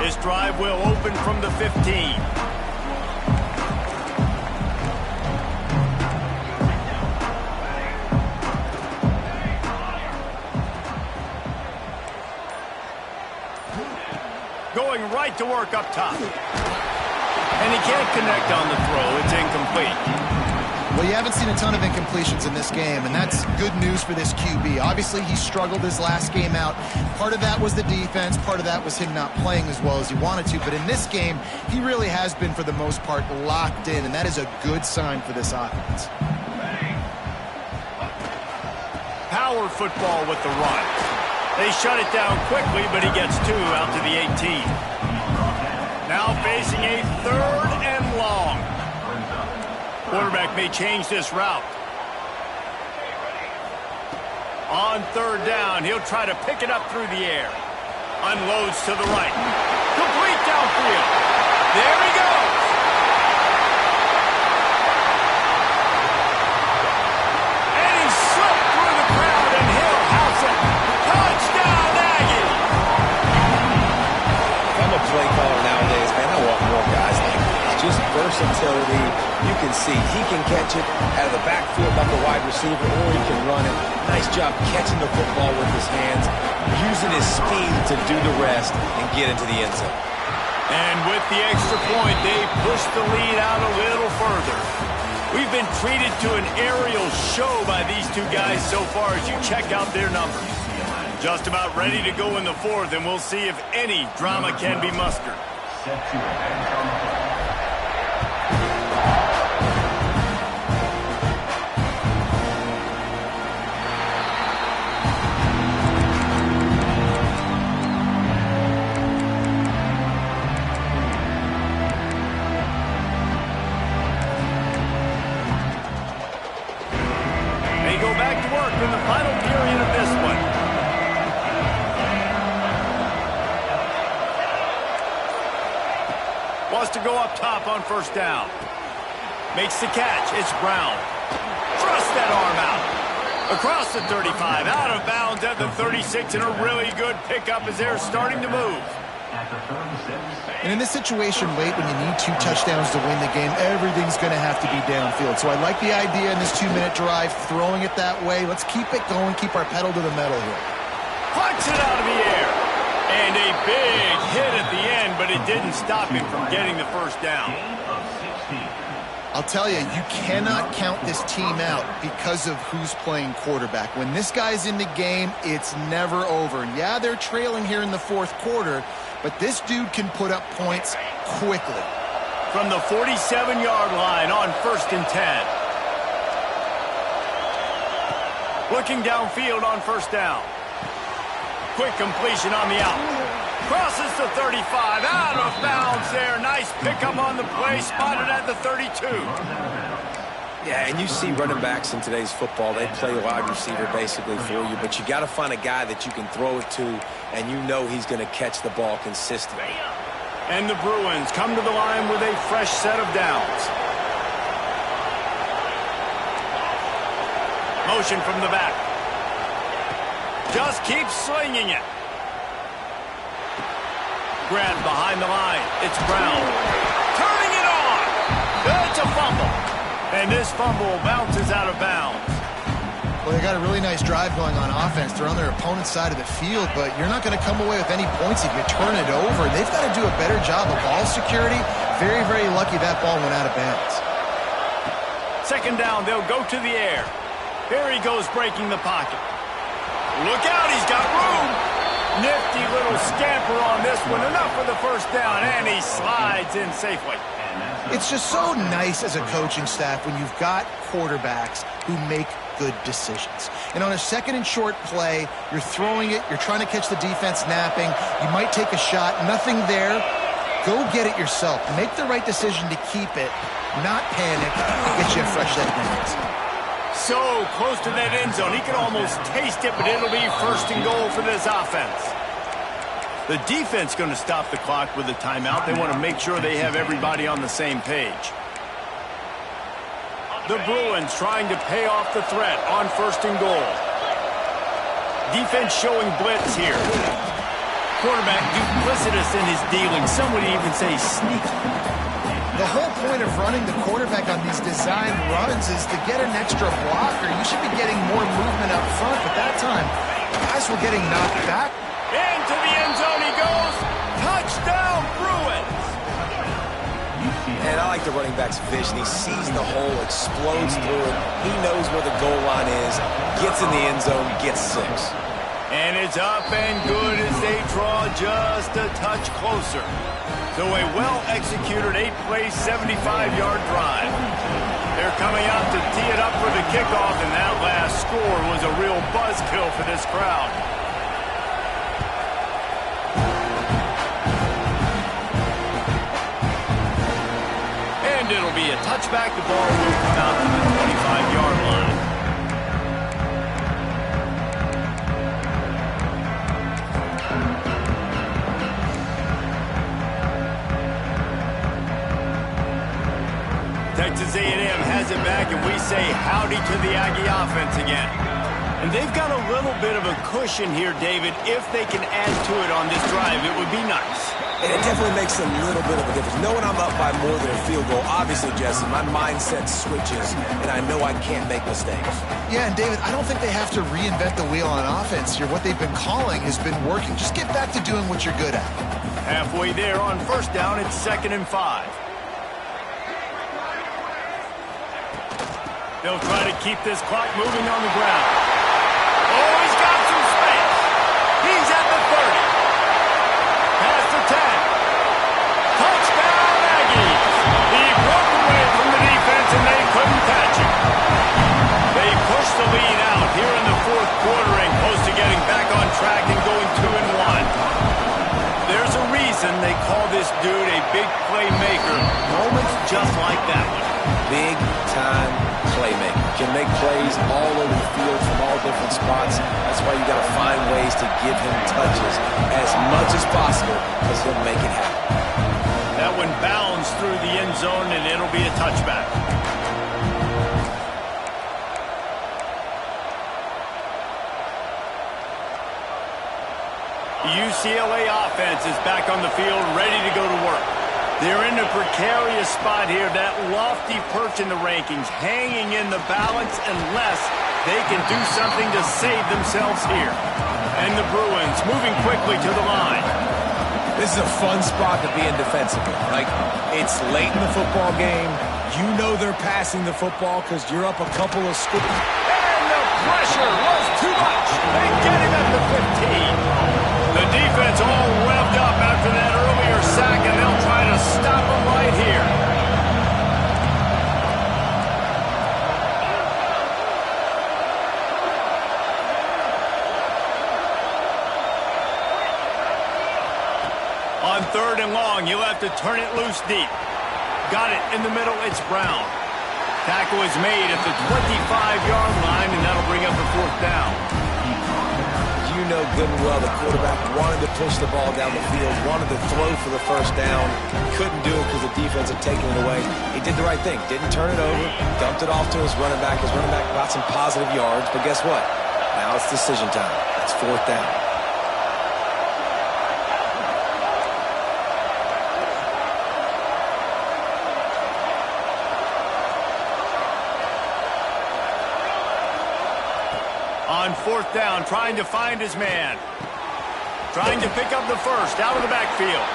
This drive will open from the 15. Going right to work up top. And he can't connect on the throw. It's incomplete. Well, you haven't seen a ton of incompletions in this game, and that's good news for this QB. Obviously, he struggled his last game out. Part of that was the defense. Part of that was him not playing as well as he wanted to. But in this game, he really has been, for the most part, locked in, and that is a good sign for this offense. Power football with the run. They shut it down quickly, but he gets 2 out to the 18. Now facing a 3rd and long. Quarterback may change this route. On 3rd down, he'll try to pick it up through the air. Unloads to the right. Complete downfield. There he goes. And he slipped through the crowd, and he'll house it. Touchdown, Aggie! I'm a play caller nowadays, man. I want more guys like this. Just versatility. You can see he can catch it out of the backfield like a wide receiver, or he can run it. Nice job catching the football with his hands, using his speed to do the rest and get into the end zone. And with the extra point, they push the lead out a little further. We've been treated to an aerial show by these two guys so far as you check out their numbers. Just about ready to go in the 4th, and we'll see if any drama can be mustered. Set to advance on the play. They go back to work in the final period of this one. Wants to go up top on 1st down. Makes the catch. It's Brown. Thrust that arm out. Across the 35. Out of bounds at the 36. And a really good pickup as they're starting to move. At the 36. And in this situation late, when you need 2 touchdowns to win the game, everything's going to have to be downfield. So I like the idea in this 2-minute drive, throwing it that way. Let's keep it going, keep our pedal to the metal here. Punch it out of the air. And a big hit at the end, but it didn't stop him from getting the 1st down. I'll tell you, you cannot count this team out because of who's playing quarterback. When this guy's in the game, it's never over. And yeah, they're trailing here in the 4th quarter, but this dude can put up points quickly. From the 47-yard line on 1st and 10. Looking downfield on 1st down. Quick completion on the out. Crosses the 35, out of bounds there. Nice pickup on the play, spotted at the 32. Yeah, and you see running backs in today's football, they play wide receiver basically for you, but you got to find a guy that you can throw it to, and you know he's going to catch the ball consistently. And the Bruins come to the line with a fresh set of downs. Motion from the back. Just keep slinging it. Grabbed behind the line. It's Brown. Turning it on. It's a fumble. And this fumble bounces out of bounds. Well, they got a really nice drive going on offense. They're on their opponent's side of the field, but you're not going to come away with any points if you turn it over. They've got to do a better job of ball security. Very, very lucky that ball went out of bounds. 2nd down, they'll go to the air. Here he goes breaking the pocket. Look out, he's got room. Nifty little scamper on this one. Enough for the 1st down, and he slides in safely. It's just so nice as a coaching staff when you've got quarterbacks who make good decisions. And on a 2nd and short play, you're throwing it, you're trying to catch the defense napping, you might take a shot, nothing there. Go get it yourself. Make the right decision to keep it, not panic, and get you a fresh set of hands. So close to that end zone. He can almost taste it, but it'll be 1st and goal for this offense. The defense going to stop the clock with a timeout. They want to make sure they have everybody on the same page. The Bruins trying to pay off the threat on 1st and goal. Defense showing blitz here. Quarterback duplicitous in his dealing. Some would even say sneaky. The whole point of running the quarterback on these design runs is to get an extra blocker. You should be getting more movement up front, but that time, guys were getting knocked back. Into the end zone he goes. Touchdown, Bruins! And I like the running back's vision. He sees the hole, explodes through it. He knows where the goal line is, gets in the end zone, gets 6. And it's up and good as they draw just a touch closer. So a well-executed 8-play, 75-yard drive. They're coming out to tee it up for the kickoff, and that last score was a real buzzkill for this crowd. And it'll be a touchback. The ball will come out to the 25-yard line. Texas A&M has it back, and we say howdy to the Aggie offense again. And they've got a little bit of a cushion here, David. If they can add to it on this drive, it would be nice. And it definitely makes a little bit of a difference. Knowing I'm up by more than a field goal, obviously, Jesse, my mindset switches, and I know I can't make mistakes. Yeah, and David, I don't think they have to reinvent the wheel on offense here. What they've been calling has been working. Just get back to doing what you're good at. Halfway there on 1st down, it's 2nd and 5. They'll try to keep this clock moving on the ground. Oh, he's got some space. He's at the 30. Past the 10. Touchdown, Aggies. He broke away from the defense, and they couldn't catch him. They pushed the lead out here in the 4th quarter and close to getting back on track and going 2-1. There's a reason they call this dude a big playmaker. Moments just like that one. Big-time playmaker. Can make plays all over the field from all different spots. That's why you got to find ways to give him touches as much as possible, because he'll make it happen. That one bounds through the end zone, and it'll be a touchback. The UCLA offense is back on the field, ready to go to work. They're in a precarious spot here, that lofty perch in the rankings, hanging in the balance unless they can do something to save themselves here. And the Bruins moving quickly to the line. This is a fun spot to be in defensively. Like, it's late in the football game. You know they're passing the football because you're up a couple of scores. And the pressure was too much. They get him at the 15. The defense all revved up after that earlier sack, and they'll try to stop him right here. On 3rd and long, you'll have to turn it loose deep. Got it in the middle, it's Brown. Tackle is made at the 25-yard line, and that'll bring up the 4th down. You know good and well the quarterback wanted to push the ball down the field, wanted to throw for the 1st down, couldn't do it because the defense had taken it away. He did the right thing, didn't turn it over, dumped it off to his running back. His running back got some positive yards, but guess what? Now it's decision time. It's 4th down. On 4th down, trying to find his man. Trying to pick up the 1st out of the backfield.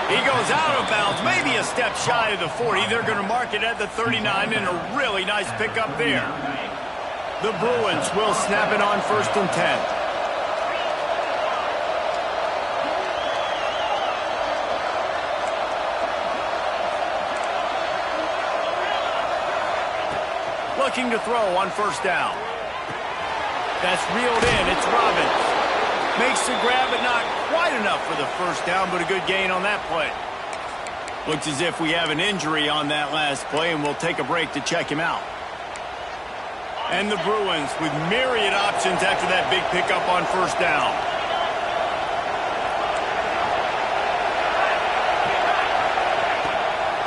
He goes out of bounds, maybe a step shy of the 40. They're going to mark it at the 39, and a really nice pickup there. The Bruins will snap it on 1st and 10. Looking to throw on 1st down. That's reeled in. It's Robbins. Makes the grab, but not quite enough for the 1st down, but a good gain on that play. Looks as if we have an injury on that last play, and we'll take a break to check him out. And the Bruins with myriad options after that big pickup on 1st down.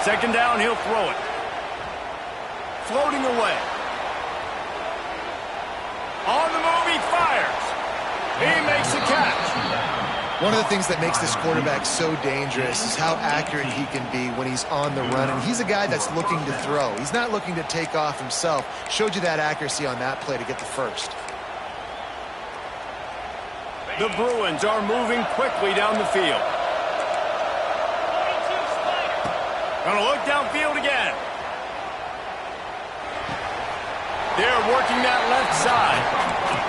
Second down, he'll throw it. Floating away. On the move, he fires. He makes the catch. One of the things that makes this quarterback so dangerous is how accurate he can be when he's on the run. And he's a guy that's looking to throw. He's not looking to take off himself. Showed you that accuracy on that play to get the first. The Bruins are moving quickly down the field. Gonna look downfield again. They're working that left side.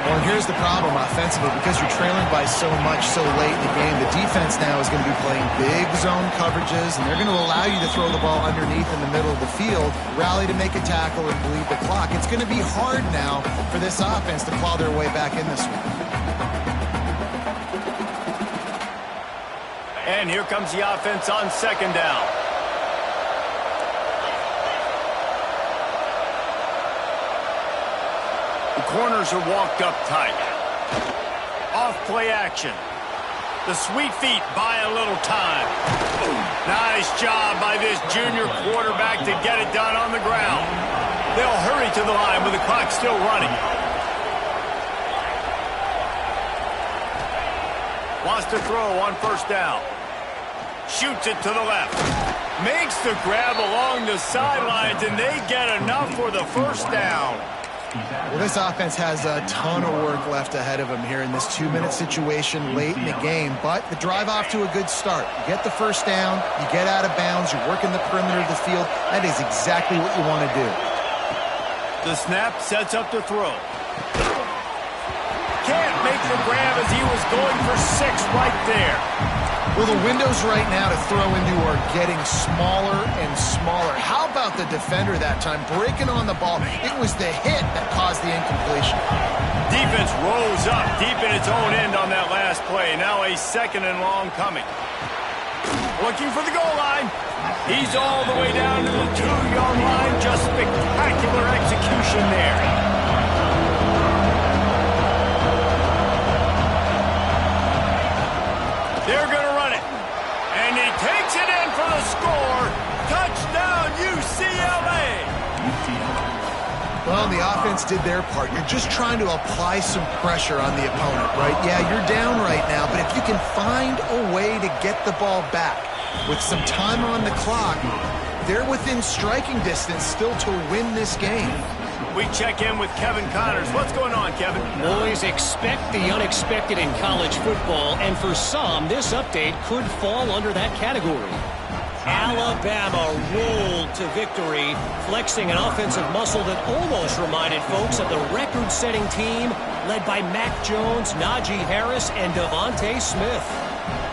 Well, here's the problem offensively. Because you're trailing by so much so late in the game, the defense now is going to be playing big zone coverages, and they're going to allow you to throw the ball underneath in the middle of the field, rally to make a tackle, and bleed the clock. It's going to be hard now for this offense to claw their way back in this one. And here comes the offense on second down. The corners are walked up tight. Off play action. The sweet feet buy a little time. Nice job by this junior quarterback to get it done on the ground. They'll hurry to the line with the clock still running. Wants to throw on first down. Shoots it to the left. Makes the grab along the sidelines, and they get enough for the first down. Well, this offense has a ton of work left ahead of them here in this 2-minute situation late in the game, but the drive off to a good start. You get the first down, you get out of bounds, you're working the perimeter of the field. That is exactly what you want to do. The snap sets up to throw. Can't make the grab as he was going for 6 right there. Well, the windows right now to throw into are getting smaller and smaller. How about the defender that time breaking on the ball? It was the hit that caused the incompletion. Defense rolls up deep in its own end on that last play. Now a second and long coming. Looking for the goal line. He's all the way down to the 2-yard line. Just spectacular execution there. They're going to run it. And he takes it in for the score. Touchdown, UCLA. Well, the offense did their part. You're just trying to apply some pressure on the opponent, right? Yeah, you're down right now, but if you can find a way to get the ball back with some time on the clock, they're within striking distance still to win this game. We check in with Kevin Connors. What's going on, Kevin? Boys, expect the unexpected in college football, and for some, this update could fall under that category. Alabama rolled to victory, flexing an offensive muscle that almost reminded folks of the record-setting team led by Mac Jones, Najee Harris, and Devontae Smith.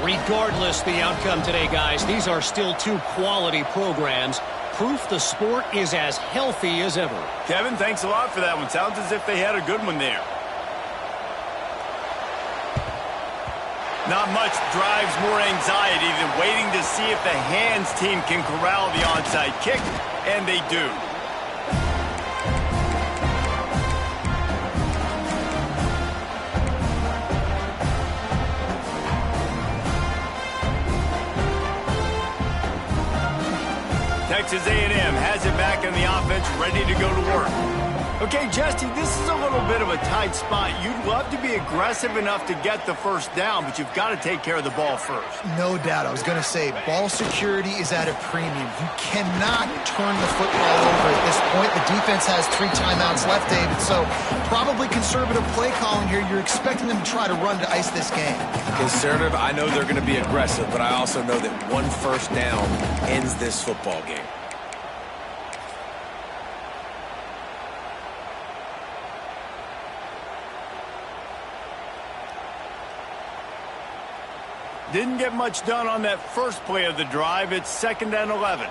Regardless the outcome today, guys, these are still 2 quality programs. Proof the sport is as healthy as ever. Kevin, thanks a lot for that one. Sounds as if they had a good one there. Not much drives more anxiety than waiting to see if the hands team can corral the onside kick, and they do. Texas A&M has it back in the offense, ready to go to work. Okay, Justy, this is a little bit of a tight spot. You'd love to be aggressive enough to get the first down, but you've got to take care of the ball first. No doubt. I was going to say, ball security is at a premium. You cannot turn the football over at this point. The defense has 3 timeouts left, David, so probably conservative play calling here. You're expecting them to try to run to ice this game. Conservative, I know they're going to be aggressive, but I also know that 1 first down ends this football game. Didn't get much done on that first play of the drive. It's 2nd and 11.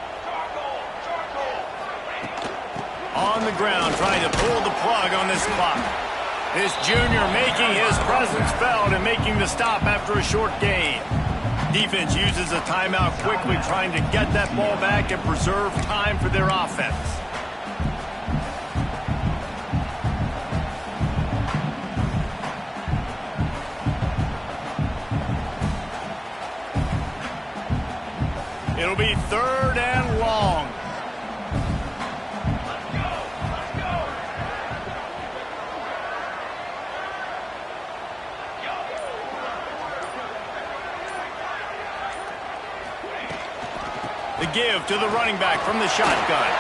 On the ground, trying to pull the plug on this clock. This junior making his presence felt and making the stop after a short gain. Defense uses a timeout quickly, trying to get that ball back and preserve time for their offense. It'll be 3rd and long. The give to the running back from the shotgun.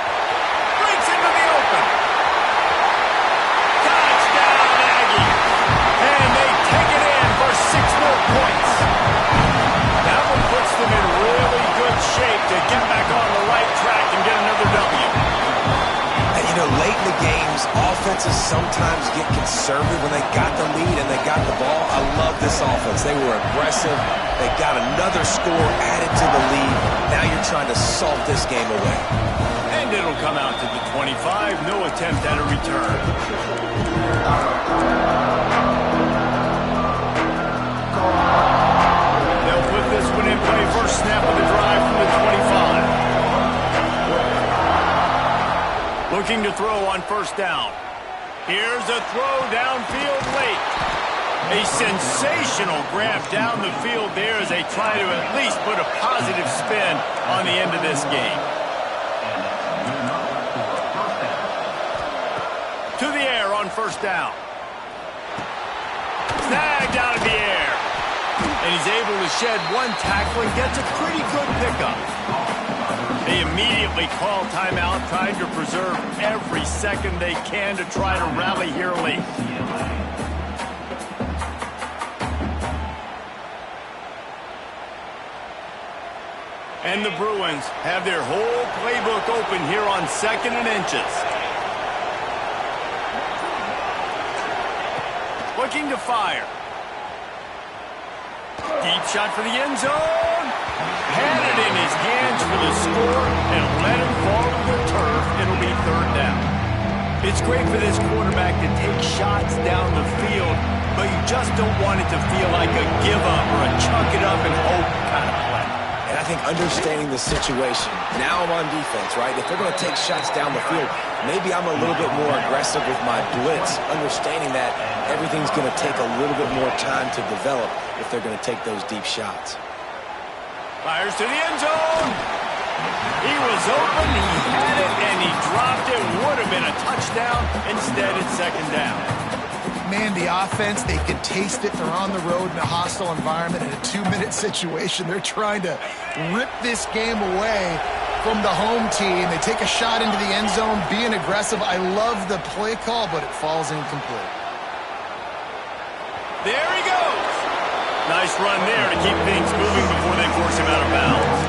Breaks into the open. Touchdown, Aggie. And they take it in for 6 more points. That one puts them in really good shape to get back on the right track and get another W. And you know, late in the games, offenses sometimes get conservative when they got the lead and they got the ball. I love this offense. They were aggressive. They got another score added to the lead. Now you're trying to salt this game away. And it'll come out to the 25. No attempt at a return. They'll put this one in play. First snap of the drive from the 25. Looking to throw on first down. Here's a throw downfield late. A sensational grab down the field there as they try to at least put a positive spin on the end of this game. To the air on first down. Snagged out of the air. And he's able to shed one tackle and gets a pretty good pickup. They immediately call timeout, trying to preserve every second they can to try to rally here late. And the Bruins have their whole playbook open here on 2nd and inches. Looking to fire. Deep shot for the end zone. Had it in his hands for the score and let him fall to the turf. It'll be 3rd down. It's great for this quarterback to take shots down the field, but you just don't want it to feel like a give up or a chuck it up and hope kind of play. And I think understanding the situation, now I'm on defense, right? If they're going to take shots down the field, maybe I'm a little bit more aggressive with my blitz, understanding that everything's going to take a little bit more time to develop if they're going to take those deep shots. Fires to the end zone. He was open, he had it, and he dropped it. Would have been a touchdown. Instead, it's 2nd down. Man, the offense, they can taste it. They're on the road in a hostile environment in a 2-minute situation. They're trying to rip this game away from the home team. They take a shot into the end zone, being aggressive. I love the play call, but it falls incomplete. There he goes. Nice run there to keep things moving before they force him out of bounds.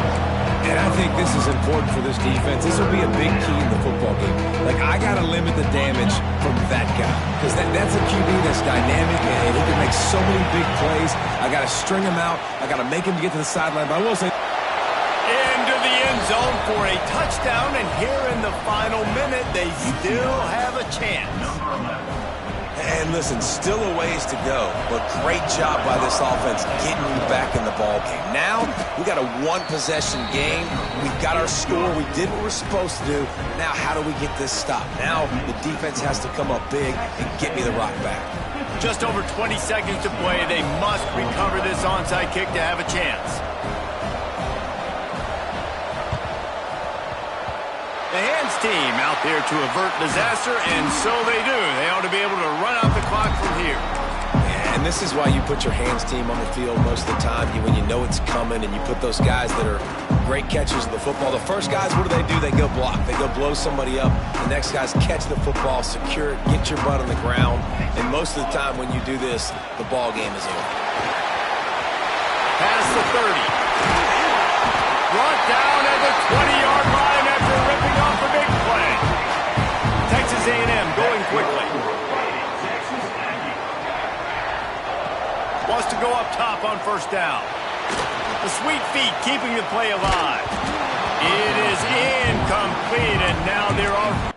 And I think this is important for this defense. This will be a big key in the football game. Like, I got to limit the damage from that guy. Because that's a QB that's dynamic, and he can make so many big plays. I got to string him out. I got to make him get to the sideline. But I will say, into the end zone for a touchdown, and here in the final minute, they still have a chance. and listen, still a ways to go, but great job by this offense getting you back in the ball game. Now, we got a one-possession game. We got our score. We did what we're supposed to do. Now, how do we get this stopped? Now, the defense has to come up big and get me the rock back. Just over 20 seconds to play. They must recover this onside kick to have a chance. The hands team out there to avert disaster, and so they do. They ought to be able to run out the clock from here. And this is why you put your hands team on the field most of the time, when you know it's coming, and you put those guys that are great catchers of the football. The first guys, what do? They go block. They go blow somebody up. The next guys catch the football, secure it, get your butt on the ground. And most of the time when you do this, the ball game is over. Past the 30. Brought down at the 20-yard line after ripping off a big play. Texas A&M going quickly. Wants to go up top on first down. The sweet feet keeping the play alive. It is incomplete, and now there are